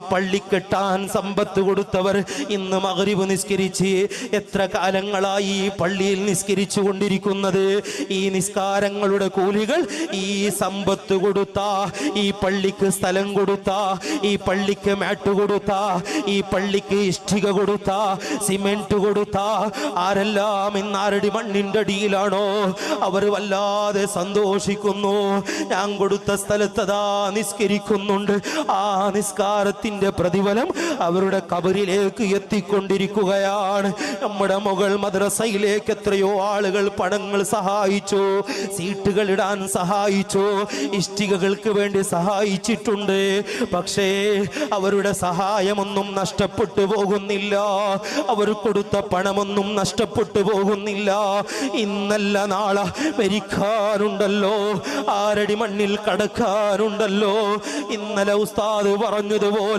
പള്ളി കെട്ടാൻ സമ്പത്ത് കൊടുത്തവർ ഇന്ന് മഗ്രിബ് നിസ്കരിച്ച് എത്ര കാലങ്ങളായി ഈ പള്ളിയിൽ നിസ്കരിച്ചു കൊണ്ടിരിക്കുന്നത്. ഈ നിസ്കാരങ്ങളുടെ കൂലികൾ ഈ സമ്പത്ത് കൊടുത്ത, ഈ പള്ളിക്ക് സ്ഥലം കൊടുത്ത, ഈ പള്ളിക്ക് മാറ്റ് കൊടുത്ത, ഈ പള്ളിക്ക് ഇഷ്ടിക കൊടുത്ത, സിമെന്റ് കൊടുത്ത ആരെല്ലാം ഇന്ന് ആരടി മണ്ണിന്റെ അടിയിലാണോ അവർ വല്ലാതെ സന്തോഷിക്കുന്നു. ഞാൻ കൊടുത്ത സ്ഥലത്തതാ നിസ്കരിക്കുന്നുണ്ട്. ആ നിസ്കാരത്തിന്റെ പ്രതിഫലം അവരുടെ ഖബറിലേക്ക് എത്തിക്കൊണ്ടിരിക്കുകയാണ്. നമ്മുടെ മുകൾ മദ്രസയിലേക്ക് എത്രയോ ആളുകൾ പണങ്ങൾ സഹായിച്ചു, സീറ്റുകൾ ഇടാൻ സഹായിച്ചു, ഇഷ്ടികകൾക്ക് വേണ്ടി സഹായിച്ചിട്ടുണ്ട്. പക്ഷേ അവരുടെ സഹായമൊന്നും നഷ്ടപ്പെട്ടു പോകുന്നില്ല, അവർ കൊടുത്ത പണമൊന്നും നഷ്ടപ്പെട്ടു പോകുന്നില്ല. ഇന്നല്ല നാളെ മരിക്കാനുണ്ടല്ലോ, ആരടി മണ്ണിൽ കടക്കാനുണ്ടല്ലോ. ഇന്നലെ ഉസ്താദ് പറഞ്ഞതുപോലെ